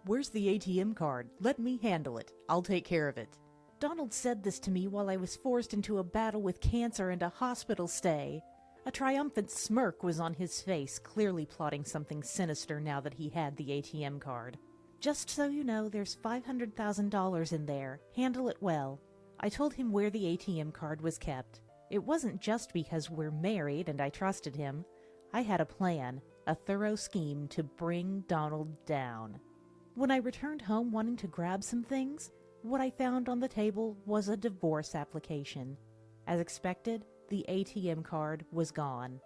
Where's the ATM card? Let me handle it. I'll take care of it. Donald said this to me while I was forced into a battle with cancer and a hospital stay. A triumphant smirk was on his face, clearly plotting something sinister now that he had the ATM card. Just so you know, there's $500,000 in there. Handle it well. I told him where the ATM card was kept. It wasn't just because we're married and I trusted him. I had a plan, a thorough scheme to bring Donald down. When I returned home wanting to grab some things, what I found on the table was a divorce application. As expected, the ATM card was gone.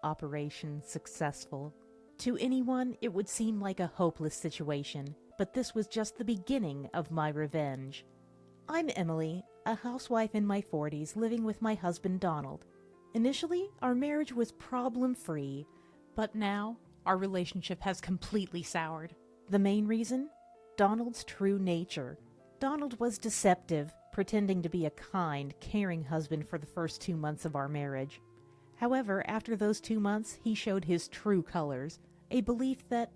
Operation successful. To anyone, it would seem like a hopeless situation, but this was just the beginning of my revenge. I'm Emily, a housewife in my 40s living with my husband Donald. Initially, our marriage was problem-free, but now our relationship has completely soured. The main reason? Donald's true nature. Donald was deceptive, pretending to be a kind, caring husband for the first 2 months of our marriage. However, after those 2 months, he showed his true colors, a belief that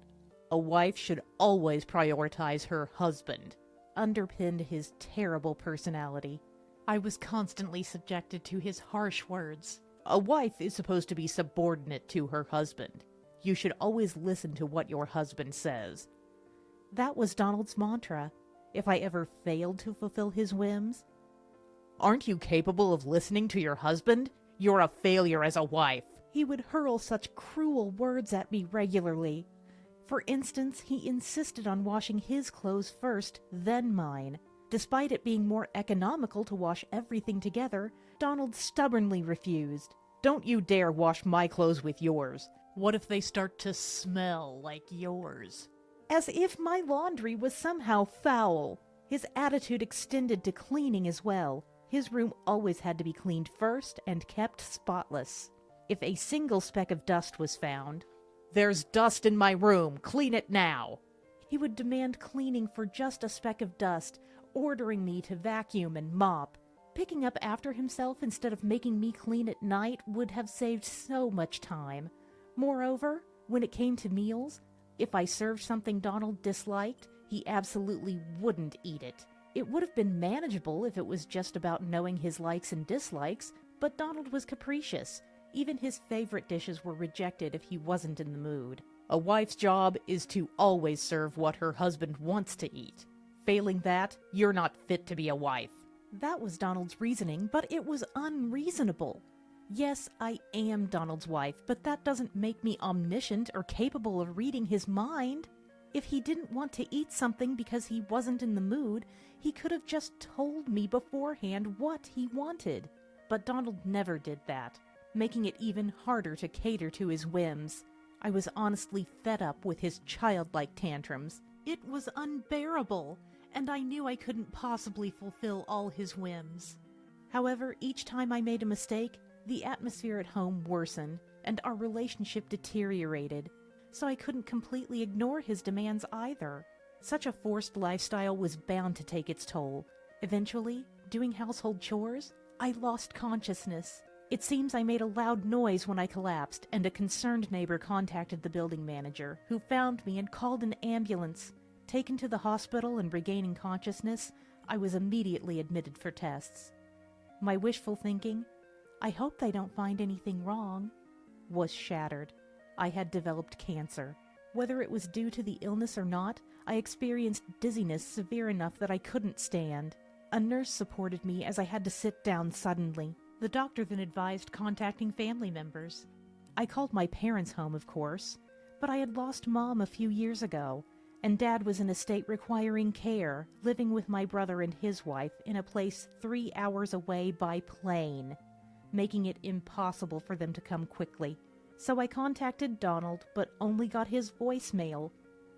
a wife should always prioritize her husband, underpinned his terrible personality. I was constantly subjected to his harsh words. A wife is supposed to be subordinate to her husband. You should always listen to what your husband says. That was Donald's mantra. If I ever failed to fulfill his whims, "Aren't you capable of listening to your husband? You're a failure as a wife." He would hurl such cruel words at me regularly. For instance, he insisted on washing his clothes first, then mine. Despite it being more economical to wash everything together, Donald stubbornly refused. "Don't you dare wash my clothes with yours. What if they start to smell like yours?" As if my laundry was somehow foul. His attitude extended to cleaning as well. His room always had to be cleaned first and kept spotless. If a single speck of dust was found, "There's dust in my room, clean it now!" He would demand cleaning for just a speck of dust, ordering me to vacuum and mop. Picking up after himself instead of making me clean at night would have saved so much time. Moreover, when it came to meals, if I served something Donald disliked, he absolutely wouldn't eat it. It would have been manageable if it was just about knowing his likes and dislikes, but Donald was capricious. Even his favorite dishes were rejected if he wasn't in the mood. A wife's job is to always serve what her husband wants to eat. Failing that, you're not fit to be a wife. That was Donald's reasoning, but it was unreasonable. Yes, I am Donald's wife, but that doesn't make me omniscient or capable of reading his mind. If he didn't want to eat something because he wasn't in the mood, he could have just told me beforehand what he wanted. But Donald never did that, making it even harder to cater to his whims. I was honestly fed up with his childlike tantrums. It was unbearable, and I knew I couldn't possibly fulfill all his whims. However, each time I made a mistake, the atmosphere at home worsened, and our relationship deteriorated, so I couldn't completely ignore his demands either. Such a forced lifestyle was bound to take its toll. Eventually, doing household chores, I lost consciousness. It seems I made a loud noise when I collapsed, and a concerned neighbor contacted the building manager, who found me and called an ambulance. Taken to the hospital and regaining consciousness, I was immediately admitted for tests. My wishful thinking, "I hope they don't find anything wrong," was shattered. I had developed cancer. Whether it was due to the illness or not, I experienced dizziness severe enough that I couldn't stand. A nurse supported me as I had to sit down suddenly. The doctor then advised contacting family members. I called my parents' home, of course, but I had lost Mom a few years ago, and Dad was in a state requiring care, living with my brother and his wife in a place 3 hours away by plane, making it impossible for them to come quickly. So I contacted Donald, but only got his voicemail.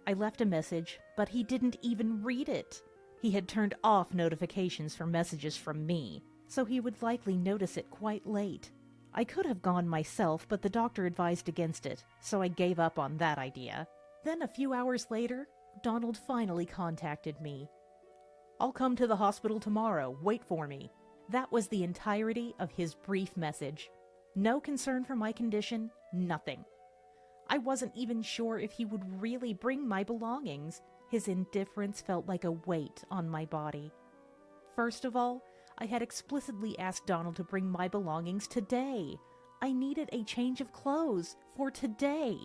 I left a message, but he didn't even read it. He had turned off notifications for messages from me, so he would likely notice it quite late. I could have gone myself, but the doctor advised against it, so I gave up on that idea. Then a few hours later, Donald finally contacted me. "I'll come to the hospital tomorrow. Wait for me." That was the entirety of his brief message. No concern for my condition, nothing. I wasn't even sure if he would really bring my belongings. His indifference felt like a weight on my body. First of all, I had explicitly asked Donald to bring my belongings today. I needed a change of clothes for today,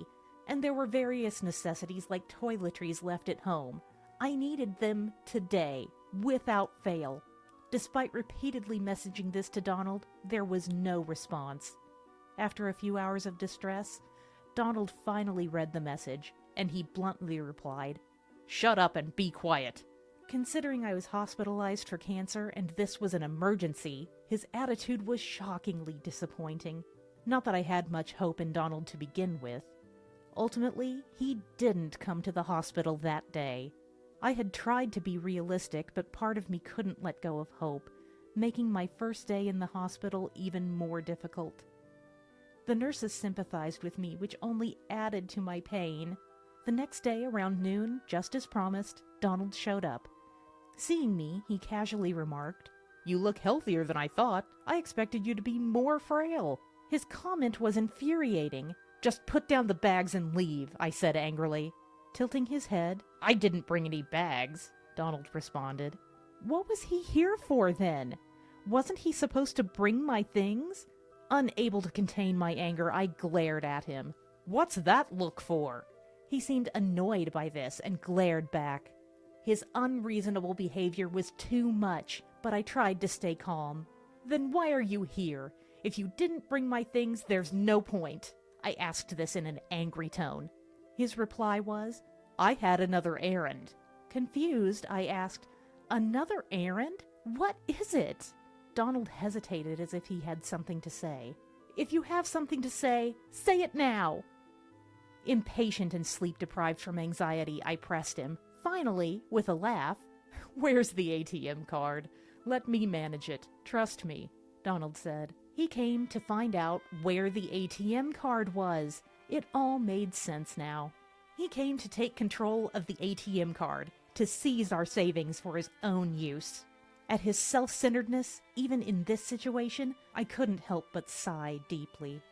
and there were various necessities like toiletries left at home. I needed them today, without fail. Despite repeatedly messaging this to Donald, there was no response. After a few hours of distress, Donald finally read the message, and he bluntly replied, "Shut up and be quiet." Considering I was hospitalized for cancer and this was an emergency, his attitude was shockingly disappointing. Not that I had much hope in Donald to begin with. Ultimately, he didn't come to the hospital that day. I had tried to be realistic, but part of me couldn't let go of hope, making my first day in the hospital even more difficult. The nurses sympathized with me, which only added to my pain. The next day, around noon, just as promised, Donald showed up. Seeing me, he casually remarked, "You look healthier than I thought. I expected you to be more frail." His comment was infuriating. "Just put down the bags and leave," I said angrily. Tilting his head, "I didn't bring any bags," Donald responded. What was he here for then? Wasn't he supposed to bring my things? Unable to contain my anger, I glared at him. "What's that look for?" He seemed annoyed by this and glared back. His unreasonable behavior was too much, but I tried to stay calm. "Then why are you here? If you didn't bring my things, there's no point." I asked this in an angry tone. His reply was, "I had another errand." Confused, I asked, "Another errand? What is it?" Donald hesitated as if he had something to say. "If you have something to say it now." Impatient and sleep-deprived from anxiety, I pressed him. Finally, with a laugh, "Where's the ATM card? Let me manage it. Trust me," Donald said. He came to find out where the ATM card was. It all made sense now. He came to take control of the ATM card, to seize our savings for his own use. At his self-centeredness, even in this situation, I couldn't help but sigh deeply.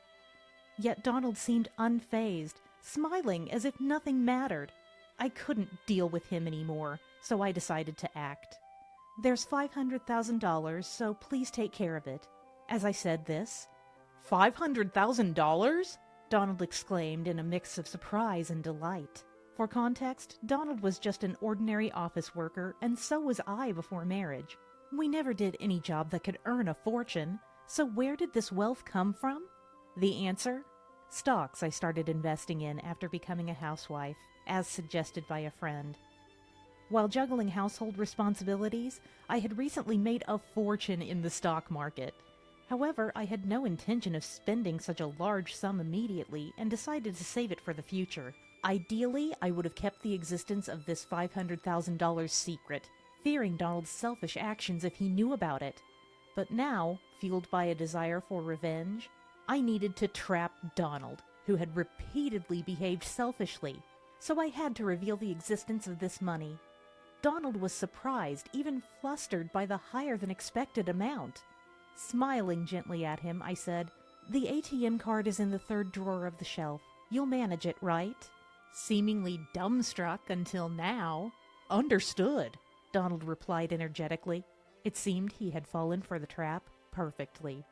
Yet Donald seemed unfazed, smiling as if nothing mattered. I couldn't deal with him anymore, so I decided to act. "There's $500,000, so please take care of it." As I said this, "$500,000?" Donald exclaimed in a mix of surprise and delight. For context, Donald was just an ordinary office worker, and so was I before marriage. We never did any job that could earn a fortune, so where did this wealth come from? The answer? Stocks I started investing in after becoming a housewife, as suggested by a friend. While juggling household responsibilities, I had recently made a fortune in the stock market. However, I had no intention of spending such a large sum immediately and decided to save it for the future. Ideally, I would have kept the existence of this $500,000 secret, fearing Donald's selfish actions if he knew about it. But now, fueled by a desire for revenge, I needed to trap Donald, who had repeatedly behaved selfishly, so I had to reveal the existence of this money. Donald was surprised, even flustered by the higher-than-expected amount. Smiling gently at him, I said, "The ATM card is in the third drawer of the shelf. You'll manage it, right?" Seemingly dumbstruck until now. "Understood," Donald replied energetically. It seemed he had fallen for the trap perfectly.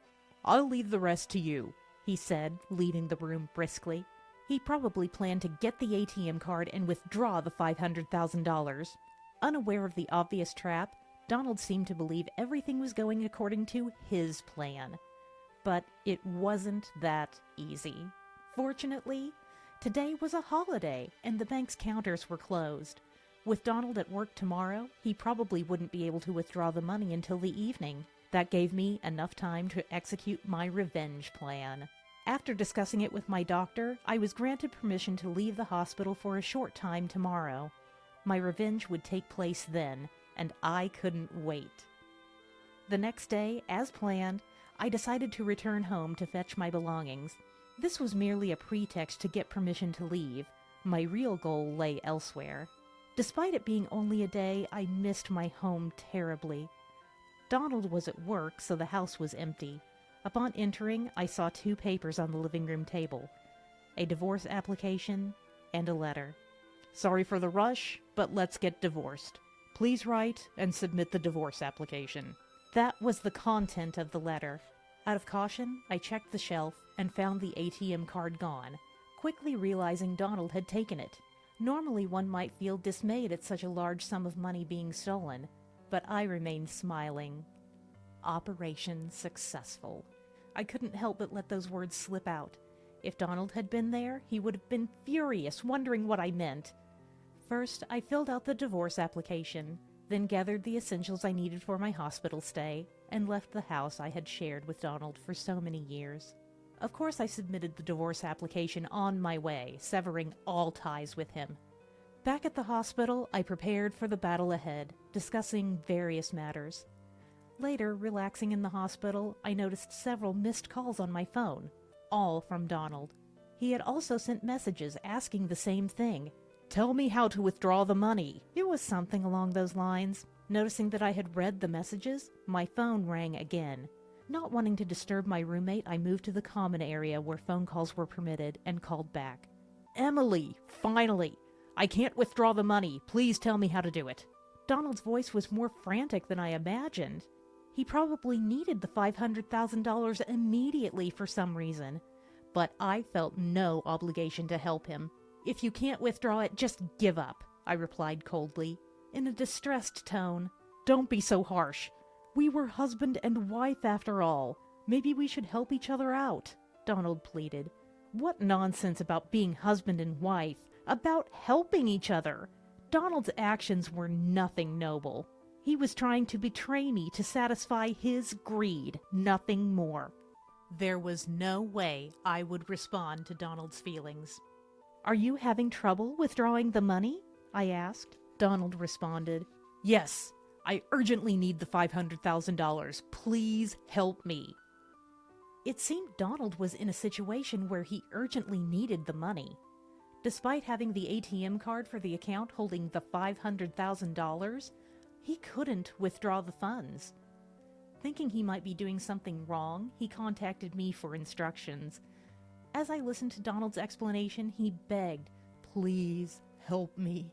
"I'll leave the rest to you," he said, leaving the room briskly. He probably planned to get the ATM card and withdraw the $500,000. Unaware of the obvious trap, Donald seemed to believe everything was going according to his plan. But it wasn't that easy. Fortunately, today was a holiday, and the bank's counters were closed. With Donald at work tomorrow, he probably wouldn't be able to withdraw the money until the evening. That gave me enough time to execute my revenge plan. After discussing it with my doctor, I was granted permission to leave the hospital for a short time tomorrow. My revenge would take place then, and I couldn't wait. The next day, as planned, I decided to return home to fetch my belongings. This was merely a pretext to get permission to leave. My real goal lay elsewhere. Despite it being only a day, I missed my home terribly. Donald was at work, so the house was empty. Upon entering, I saw two papers on the living room table. a divorce application, and a letter. Sorry for the rush, but let's get divorced. Please write and submit the divorce application. That was the content of the letter. Out of caution, I checked the shelf and found the ATM card gone, quickly realizing Donald had taken it. Normally one might feel dismayed at such a large sum of money being stolen, but I remained smiling. Operation successful. I couldn't help but let those words slip out. If Donald had been there, he would have been furious, wondering what I meant. First, I filled out the divorce application, then gathered the essentials I needed for my hospital stay, and left the house I had shared with Donald for so many years. Of course, I submitted the divorce application on my way, severing all ties with him. Back at the hospital, I prepared for the battle ahead, discussing various matters. Later, relaxing in the hospital, I noticed several missed calls on my phone, all from Donald. He had also sent messages asking the same thing. Tell me how to withdraw the money. It was something along those lines. Noticing that I had read the messages, my phone rang again. Not wanting to disturb my roommate, I moved to the common area where phone calls were permitted and called back. Emily, finally! I can't withdraw the money. Please tell me how to do it. Donald's voice was more frantic than I imagined. He probably needed the $500,000 immediately for some reason, but I felt no obligation to help him. If you can't withdraw it, just give up, I replied coldly, in a distressed tone. Don't be so harsh. We were husband and wife after all. Maybe we should help each other out, Donald pleaded. What nonsense about being husband and wife, about helping each other. Donald's actions were nothing noble. He was trying to betray me to satisfy his greed, nothing more. There was no way I would respond to Donald's feelings. Are you having trouble withdrawing the money? I asked. Donald responded, Yes, I urgently need the $500,000. Please help me. It seemed Donald was in a situation where he urgently needed the money. Despite having the ATM card for the account holding the $500,000, he couldn't withdraw the funds. Thinking he might be doing something wrong, he contacted me for instructions. As I listened to Donald's explanation, he begged, Please help me.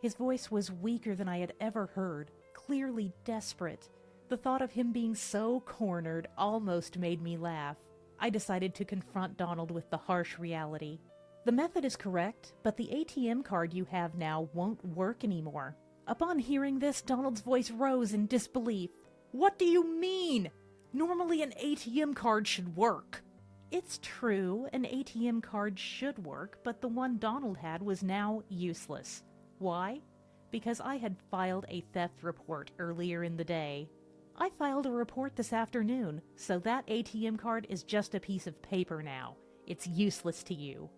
His voice was weaker than I had ever heard, clearly desperate. The thought of him being so cornered almost made me laugh. I decided to confront Donald with the harsh reality. The method is correct, but the ATM card you have now won't work anymore. Upon hearing this, Donald's voice rose in disbelief. What do you mean? Normally an ATM card should work. It's true, an ATM card should work, but the one Donald had was now useless. Why? Because I had filed a theft report earlier in the day. I filed a report this afternoon, so that ATM card is just a piece of paper now. It's useless to you.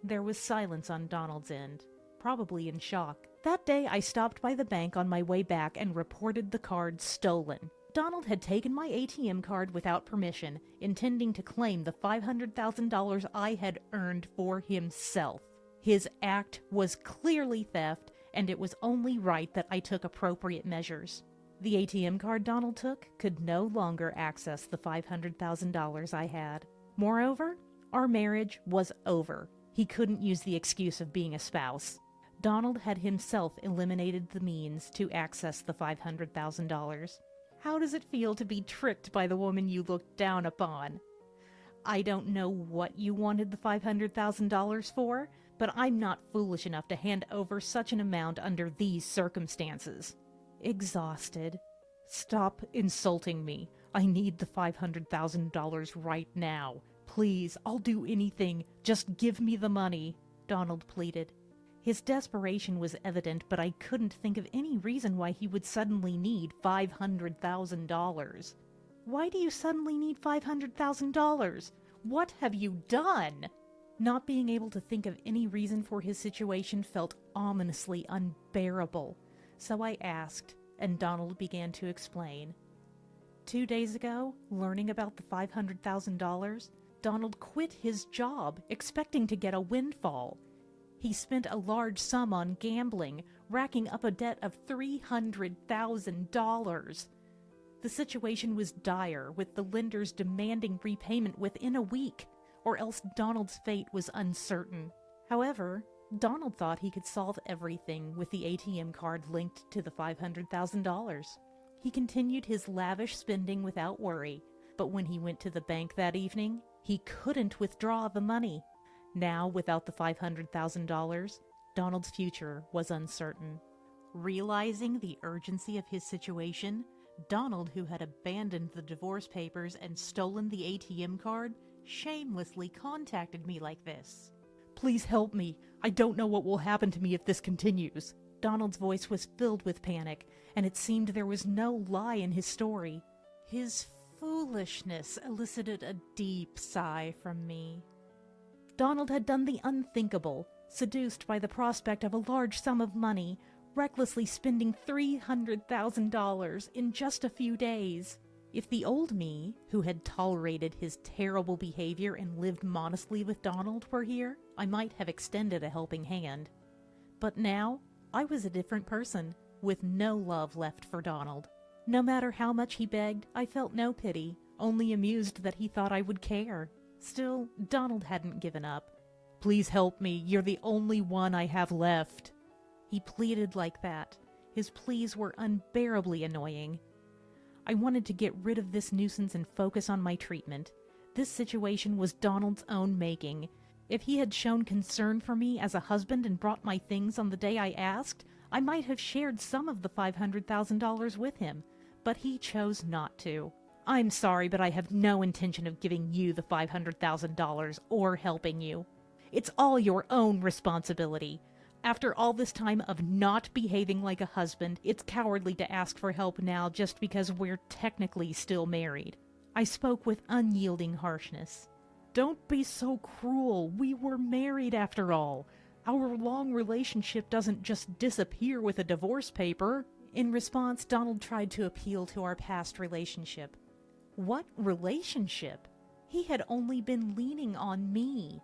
There was silence on Donald's end, probably in shock. That day, I stopped by the bank on my way back and reported the card stolen. Donald had taken my ATM card without permission, intending to claim the $500,000 I had earned for himself. His act was clearly theft, and it was only right that I took appropriate measures. The ATM card Donald took could no longer access the $500,000 I had. Moreover, our marriage was over. He couldn't use the excuse of being a spouse. Donald had himself eliminated the means to access the $500,000. How does it feel to be tricked by the woman you looked down upon? I don't know what you wanted the $500,000 for, but I'm not foolish enough to hand over such an amount under these circumstances. Exhausted. Stop insulting me. I need the $500,000 right now. Please, I'll do anything. Just give me the money, Donald pleaded. His desperation was evident, but I couldn't think of any reason why he would suddenly need $500,000. Why do you suddenly need $500,000? What have you done? Not being able to think of any reason for his situation felt ominously unbearable. So I asked, and Donald began to explain. 2 days ago, learning about the $500,000, Donald quit his job, expecting to get a windfall. He spent a large sum on gambling, racking up a debt of $300,000. The situation was dire, with the lenders demanding repayment within a week. or else Donald's fate was uncertain. However, Donald thought he could solve everything with the ATM card linked to the $500,000. He continued his lavish spending without worry, but when he went to the bank that evening, he couldn't withdraw the money. Now, without the $500,000, Donald's future was uncertain. Realizing the urgency of his situation, Donald, who had abandoned the divorce papers and stolen the ATM card, shamelessly contacted me like this. "Please help me. I don't know what will happen to me if this continues." Donald's voice was filled with panic, and it seemed there was no lie in his story. His foolishness elicited a deep sigh from me. Donald had done the unthinkable, seduced by the prospect of a large sum of money, recklessly spending $300,000 in just a few days. If the old me, who had tolerated his terrible behavior and lived modestly with Donald, were here, I might have extended a helping hand. But now, I was a different person, with no love left for Donald. No matter how much he begged, I felt no pity, only amused that he thought I would care. Still, Donald hadn't given up. "Please help me, you're the only one I have left." He pleaded like that. His pleas were unbearably annoying. I wanted to get rid of this nuisance and focus on my treatment. This situation was Donald's own making. If he had shown concern for me as a husband and brought my things on the day I asked, I might have shared some of the $500,000 with him, but he chose not to. "I'm sorry, but I have no intention of giving you the $500,000 or helping you. It's all your own responsibility. After all this time of not behaving like a husband, it's cowardly to ask for help now just because we're technically still married." I spoke with unyielding harshness. "Don't be so cruel. We were married after all. Our long relationship doesn't just disappear with a divorce paper." In response, Donald tried to appeal to our past relationship. What relationship? He had only been leaning on me.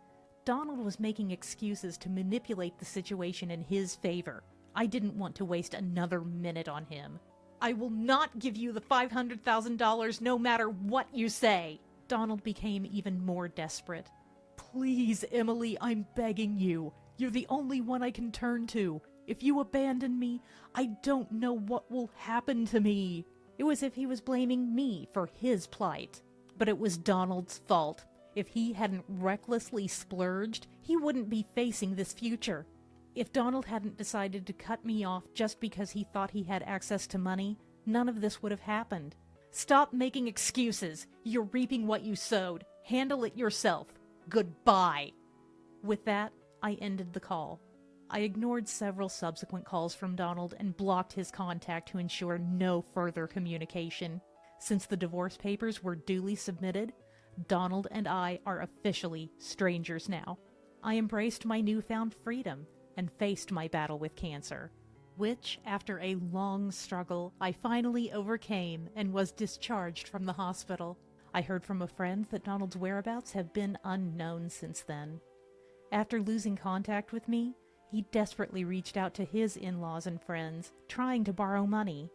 Donald was making excuses to manipulate the situation in his favor. I didn't want to waste another minute on him. "I will not give you the $500,000 no matter what you say." Donald became even more desperate. "Please, Emily, I'm begging you. You're the only one I can turn to. If you abandon me, I don't know what will happen to me." It was as if he was blaming me for his plight. But it was Donald's fault. If he hadn't recklessly splurged, he wouldn't be facing this future. If Donald hadn't decided to cut me off just because he thought he had access to money, none of this would have happened. "Stop making excuses. You're reaping what you sowed. Handle it yourself. Goodbye." With that, I ended the call. I ignored several subsequent calls from Donald and blocked his contact to ensure no further communication. Since the divorce papers were duly submitted, Donald and I are officially strangers now. I embraced my newfound freedom and faced my battle with cancer, which, after a long struggle, I finally overcame and was discharged from the hospital. I heard from a friend that Donald's whereabouts have been unknown since then. After losing contact with me, he desperately reached out to his in-laws and friends, trying to borrow money.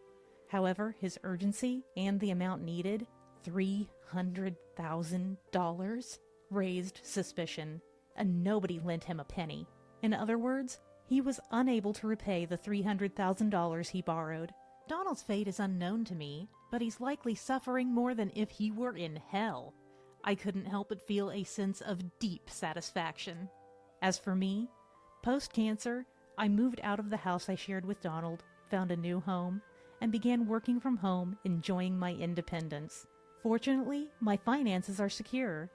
However, his urgency and the amount needed, $300,000, raised suspicion, and nobody lent him a penny. In other words, he was unable to repay the $300,000 he borrowed. Donald's fate is unknown to me, but he's likely suffering more than if he were in hell. I couldn't help but feel a sense of deep satisfaction. As for me, post-cancer, I moved out of the house I shared with Donald, found a new home, and began working from home, enjoying my independence. Fortunately, my finances are secure.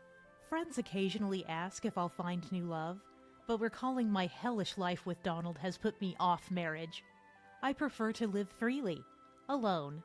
Friends occasionally ask if I'll find new love, but recalling my hellish life with Donald has put me off marriage. I prefer to live freely, alone,